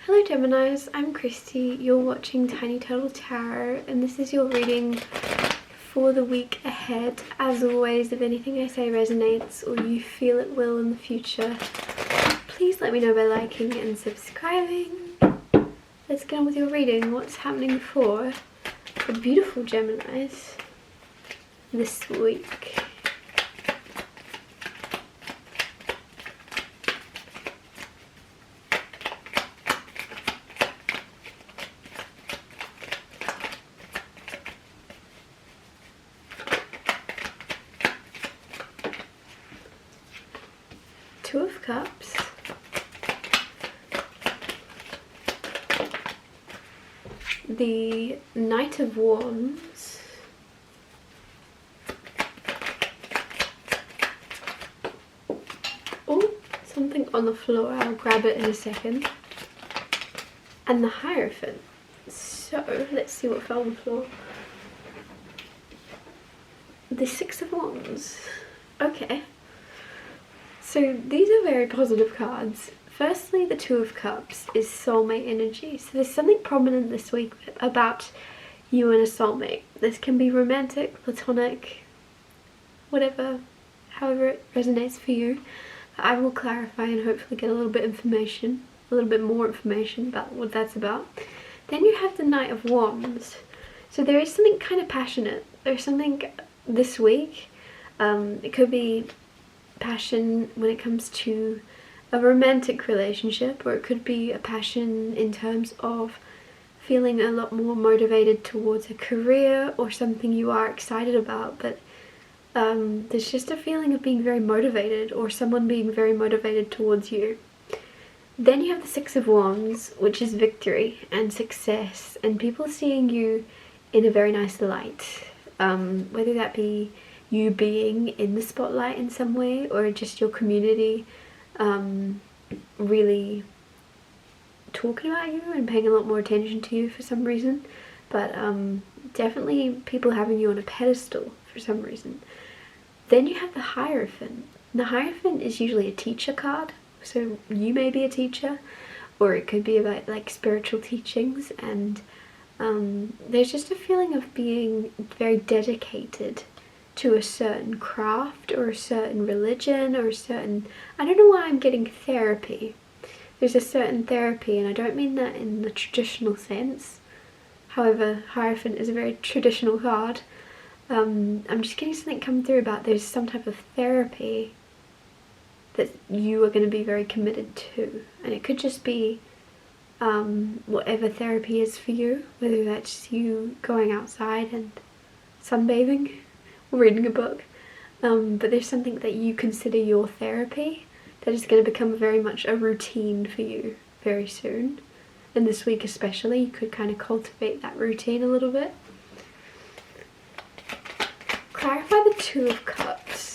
Hello Geminis, I'm Christy, you're watching Tiny Turtle Tarot, and this is your reading for the week ahead. As always, if anything I say resonates or you feel it will in the future, please let me know by liking and subscribing. Let's get on with your reading. What's happening for the beautiful Geminis this week? Two of Cups, the Knight of Wands, oh, something on the floor, I'll grab it in a second, and the Hierophant. So let's see what fell on the floor. The Six of Wands. Okay. So these are very positive cards. Firstly, the Two of Cups is soulmate energy. So there's something prominent this week about you and a soulmate. This can be romantic, platonic, whatever, however it resonates for you. I will clarify and hopefully get a little bit more information about what that's about. Then you have the Knight of Wands. So there is something kind of passionate. There's something this week. It could be passion when it comes to a romantic relationship, or it could be a passion in terms of feeling a lot more motivated towards a career or something you are excited about, but there's just a feeling of being very motivated or someone being very motivated towards you. Then you have the Six of Wands, which is victory and success and people seeing you in a very nice light, whether that be you being in the spotlight in some way or just your community really talking about you and paying a lot more attention to you for some reason, but definitely people having you on a pedestal for some reason. Then you have the Hierophant. The Hierophant is usually a teacher card, so you may be a teacher, or it could be about like spiritual teachings, and there's just a feeling of being very dedicated to a certain craft or a certain religion or a certain, I don't know why I'm getting therapy. There's a certain therapy, and I don't mean that in the traditional sense. However, Hierophant is a very traditional card. I'm just getting something come through about there's some type of therapy that you are going to be very committed to, and it could just be whatever therapy is for you, whether that's you going outside and sunbathing, reading a book, but there's something that you consider your therapy that is going to become very much a routine for you very soon, and this week especially you could kind of cultivate that routine a little bit. Clarify the Two of Cups.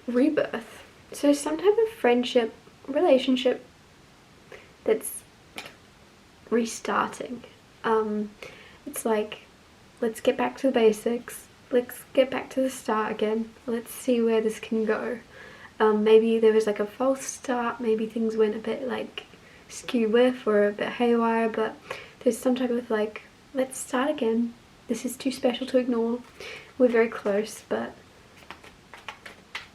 Rebirth. So some type of friendship, relationship that's restarting. It's like, let's get back to the basics, let's get back to the start again, let's see where this can go. Maybe there was like a false start, maybe things went a bit like skew with or a bit haywire, but there's some type of like, let's start again, this is too special to ignore, we're very close, but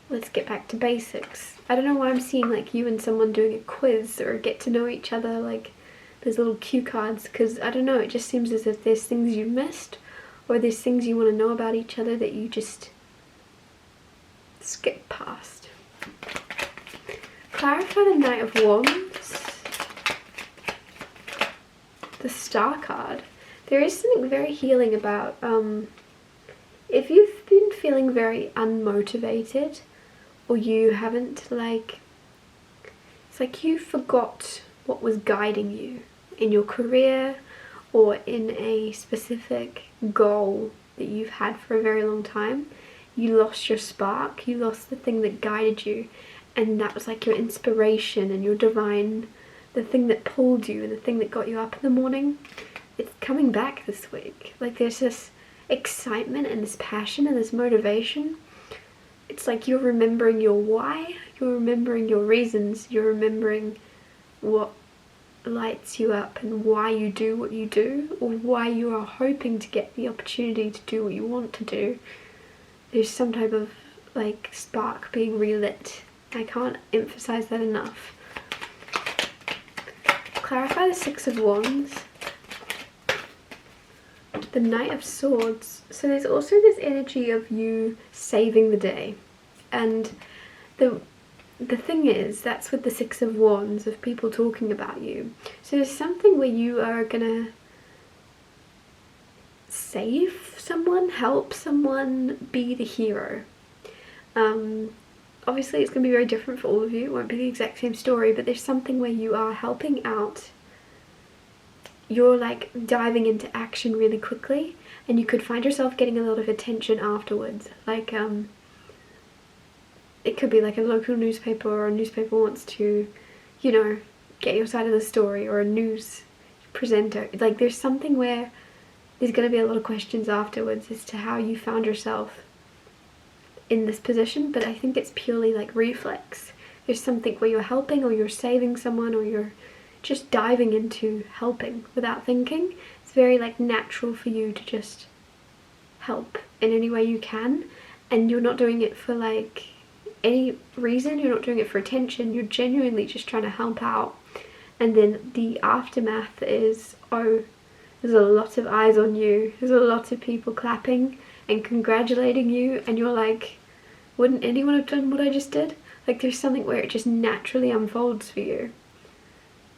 let's get back to basics. I don't know why I'm seeing like you and someone doing a quiz or get to know each other, like there's little cue cards, because I don't know, it just seems as if there's things you missed or there's things you want to know about each other that you just skip past. Clarify the Knight of Wands. The Star card. There is something very healing about if you've been feeling very unmotivated, or you haven't, like, it's like you forgot what was guiding you in your career or in a specific goal that you've had for a very long time. You lost your spark, you lost the thing that guided you, and that was like your inspiration and your divine, the thing that pulled you and the thing that got you up in the morning. It's coming back this week. Like there's this excitement and this passion and this motivation. It's like you're remembering your why, you're remembering your reasons, you're remembering what lights you up and why you do what you do, or why you are hoping to get the opportunity to do what you want to do. There's some type of like spark being relit. I can't emphasize that enough. Clarify the Six of Wands. The Knight of Swords. So there's also this energy of you saving the day. And the thing is, that's with the Six of Wands, of people talking about you. So there's something where you are gonna save someone, help someone, be the hero. Obviously it's going to be very different for all of you, it won't be the exact same story, but there's something where you are helping out. You're like diving into action really quickly, and you could find yourself getting a lot of attention afterwards. Like it could be like a local newspaper, or a newspaper wants to, you know, get your side of the story, or a news presenter. Like there's something where there's going to be a lot of questions afterwards as to how you found yourself in this position, but I think it's purely like reflex. There's something where you're helping, or you're saving someone, or you're just diving into helping without thinking. It's very like natural for you to just help in any way you can, and you're not doing it for like any reason, you're not doing it for attention, you're genuinely just trying to help out. And then the aftermath is, oh, there's a lot of eyes on you, there's a lot of people clapping and congratulating you, and you're like, wouldn't anyone have done what I just did? Like there's something where it just naturally unfolds for you.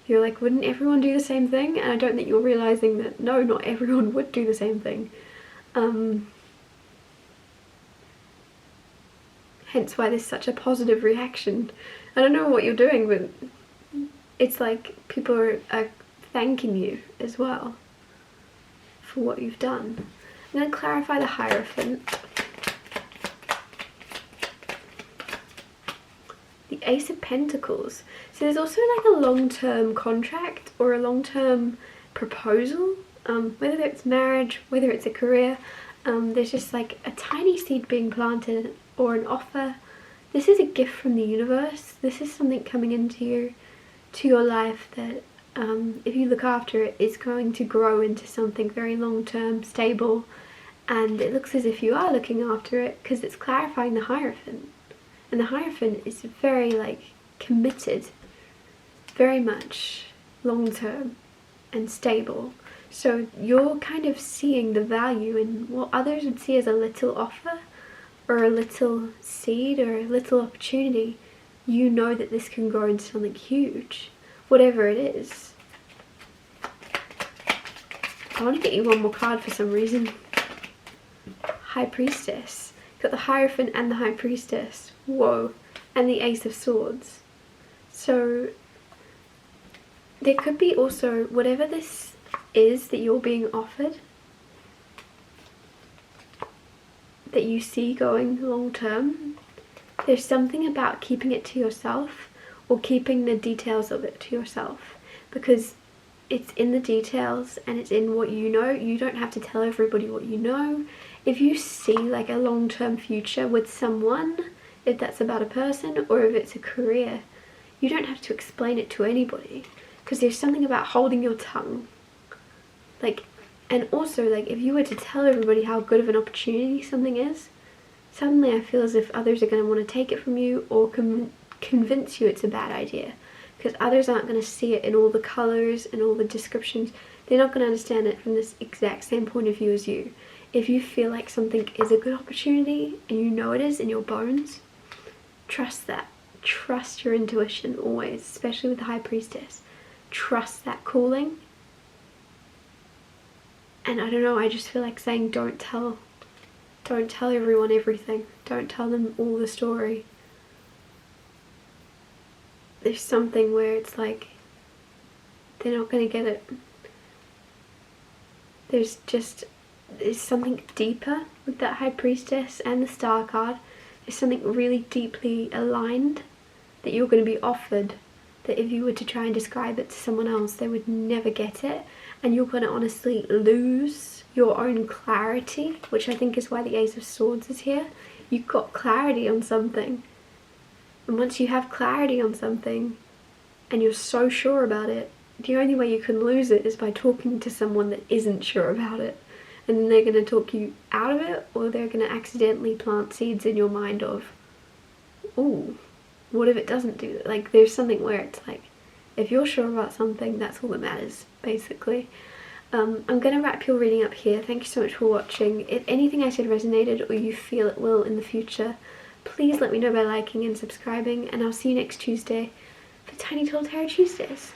You're like, wouldn't everyone do the same thing? And I don't think you're realizing that no, not everyone would do the same thing. Hence why there's such a positive reaction. I don't know what you're doing, but it's like people are thanking you as well for what you've done. I'm going to clarify the Hierophant. The Ace of Pentacles. So there's also like a long-term contract or a long-term proposal, whether it's marriage, whether it's a career. There's just like a tiny seed being planted, or an offer. This is a gift from the universe. This is something coming into your life that if you look after it, is going to grow into something very long-term, stable. And it looks as if you are looking after it, because it's clarifying the Hierophant. And the Hierophant is very like committed, very much long-term and stable. So you're kind of seeing the value in what others would see as a little offer, or a little seed, or a little opportunity. You know that this can grow into something huge, whatever it is. I want to get you one more card for some reason. High Priestess. Got the Hierophant and the High Priestess. Whoa. And the Ace of Swords. So there could be also, whatever this is that you're being offered, that you see going long term, there's something about keeping it to yourself, or keeping the details of it to yourself, because it's in the details and it's in what you know. You don't have to tell everybody what you know. If you see like a long-term future with someone, if that's about a person or if it's a career, you don't have to explain it to anybody, because there's something about holding your tongue. Like, and also like if you were to tell everybody how good of an opportunity something is, suddenly I feel as if others are going to want to take it from you, or convince you it's a bad idea, because others aren't going to see it in all the colours and all the descriptions. They're not going to understand it from this exact same point of view as you. If you feel like something is a good opportunity, and you know it is in your bones, trust that. Trust your intuition always, especially with the High Priestess. Trust that calling. And I don't know, I just feel like saying don't tell everyone everything. Don't tell them all the story. There's something where it's like they're not going to get it. There's something deeper with that High Priestess and the Star card. There's something really deeply aligned that you're going to be offered, that if you were to try and describe it to someone else, they would never get it. And you're going to honestly lose your own clarity, which I think is why the Ace of Swords is here. You've got clarity on something. And once you have clarity on something, and you're so sure about it, the only way you can lose it is by talking to someone that isn't sure about it. And then they're going to talk you out of it, or they're going to accidentally plant seeds in your mind of, ooh, what if it doesn't do that? Like, there's something where it's like, if you're sure about something, that's all that matters, basically. I'm going to wrap your reading up here. Thank you so much for watching. If anything I said resonated, or you feel it will in the future, please let me know by liking and subscribing, and I'll see you next Tuesday for Tiny Tall Tarot Tuesdays.